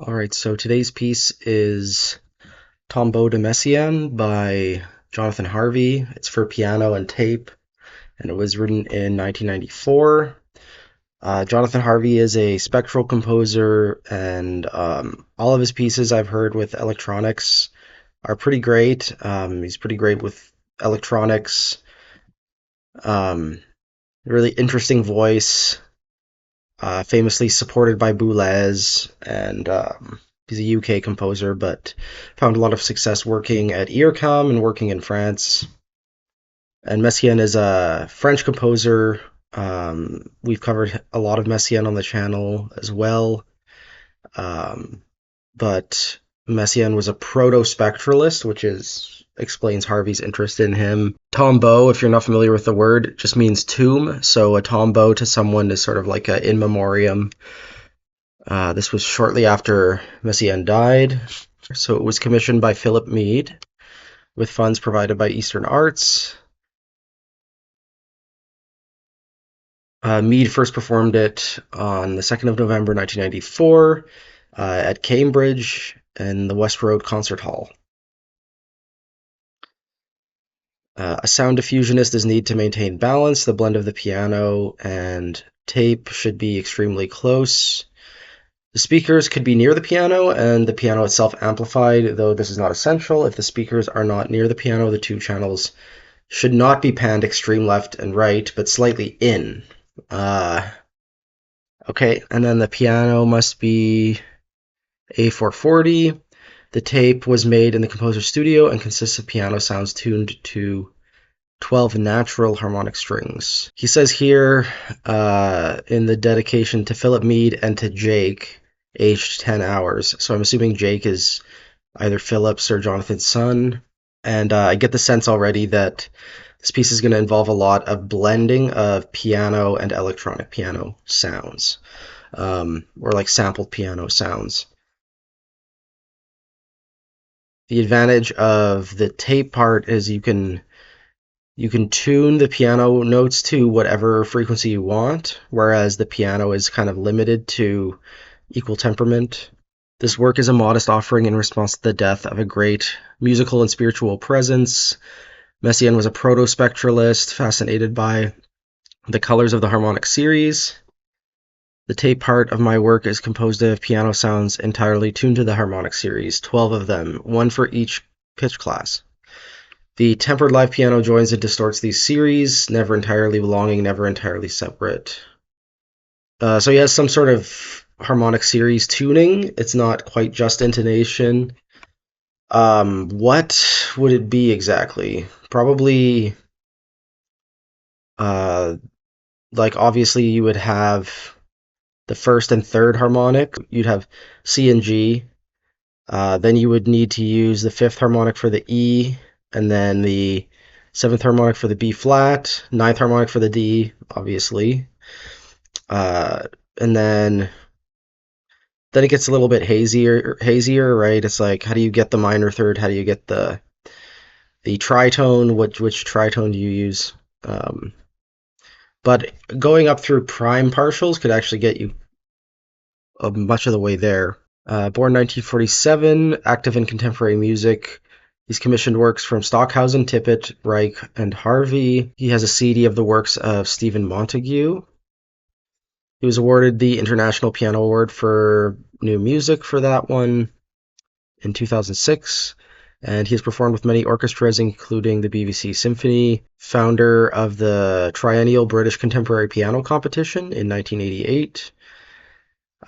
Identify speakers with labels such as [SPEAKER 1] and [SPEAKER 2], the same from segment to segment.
[SPEAKER 1] Alright, so today's piece is Tombeau de Messiaen by Jonathan Harvey. It's for piano and tape, and it was written in 1994. Jonathan Harvey is a spectral composer, and all of his pieces I've heard with electronics are pretty great. He's pretty great with electronics. Um, Really interesting voice. Famously supported by Boulez, and he's a UK composer, but found a lot of success working at Earcom and working in France. And Messiaen is a French composer. We've covered a lot of Messiaen on the channel as well, um, but Messiaen was a proto-spectralist, which explains Harvey's interest in him. Tombeau, if you're not familiar with the word, just means tomb. So a tombeau to someone is sort of like a in memoriam. This was shortly after Messiaen died, so it was commissioned by Philip Mead with funds provided by Eastern Arts. Mead first performed it on the 2nd of November 1994 at Cambridge in the West Road Concert Hall. A sound diffusionist is needed to maintain balance. The blend of the piano and tape should be extremely close. The speakers could be near the piano and the piano itself amplified, though this is not essential. If the speakers are not near the piano, the two channels should not be panned extreme left and right, but slightly in. Okay, and then the piano must be A440. The tape was made in the composer's studio and consists of piano sounds tuned to 12 natural harmonic strings. He says here in the dedication to Philip Mead and to Jake, aged 10 hours. So I'm assuming Jake is either Philip's or Jonathan's son. And I get the sense already that this piece is going to involve a lot of blending of piano and electronic piano sounds, or like sampled piano sounds. The advantage of the tape part is you can tune the piano notes to whatever frequency you want, whereas the piano is kind of limited to equal temperament. This work is a modest offering in response to the death of a great musical and spiritual presence. Messiaen was a proto-spectralist, fascinated by the colors of the harmonic series. The tape part of my work is composed of piano sounds entirely tuned to the harmonic series, 12 of them, one for each pitch class. The tempered live piano joins and distorts these series, never entirely belonging, never entirely separate. So he has some sort of harmonic series tuning. It's not quite just intonation. What would it be exactly? Probably, like obviously you would have the first and third harmonic. You'd have C and G. Then you would need to use the fifth harmonic for the E, and then the seventh harmonic for the B flat, ninth harmonic for the D, obviously. And then it gets a little bit hazier, right? It's like, how do you get the minor third? How do you get the tritone? Which tritone do you use? But going up through prime partials could actually get you much of the way there. Born 1947, active in contemporary music. He's commissioned works from Stockhausen, Tippett, Reich, and Harvey. He has a CD of the works of Stephen Montague. He was awarded the International Piano Award for New Music for that one in 2006. And he has performed with many orchestras, including the BBC Symphony, founder of the Triennial British Contemporary Piano Competition in 1988.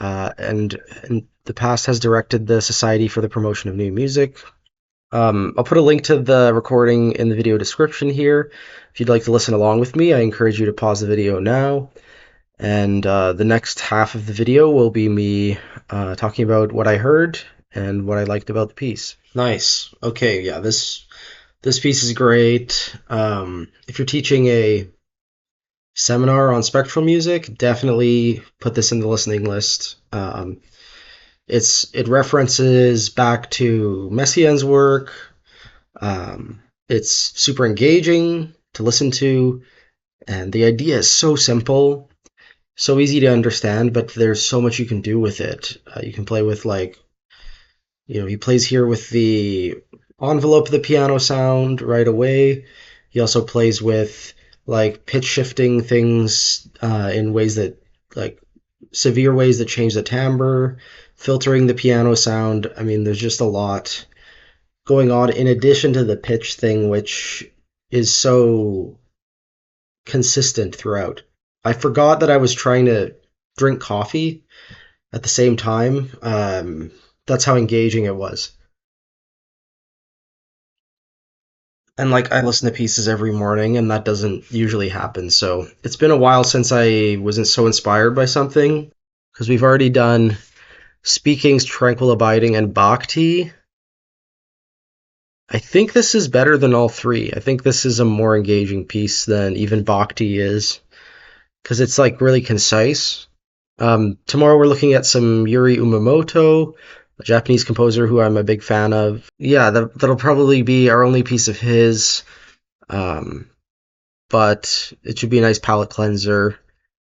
[SPEAKER 1] And in the past has directed the Society for the Promotion of New Music. I'll put a link to the recording in the video description here. If you'd like to listen along with me, I encourage you to pause the video now. And the next half of the video will be me talking about what I heard and what I liked about the piece. Nice. Okay, yeah, this piece is great. If you're teaching a seminar on spectral music, definitely put this in the listening list. It references back to Messiaen's work. It's super engaging to listen to, and the idea is so simple. so easy to understand, but there's so much you can do with it. You can play with like, he plays here with the envelope of the piano sound right away. He also plays with like pitch shifting things in ways that like severe ways that change the timbre, filtering the piano sound. I mean, there's just a lot going on in addition to the pitch thing, which is so consistent throughout. I forgot that I was trying to drink coffee at the same time. That's how engaging it was. And like I listen to pieces every morning, and that doesn't usually happen. So it's been a while since I wasn't so inspired by something because we've already done Speaking's Tranquil Abiding and Bhakti. I think this is better than all three. I think this is a more engaging piece than even Bhakti is because it's like really concise. Tomorrow we're looking at some Yuri Umamoto, a Japanese composer who I'm a big fan of. Yeah, that'll probably be our only piece of his, um, but it should be a nice palate cleanser.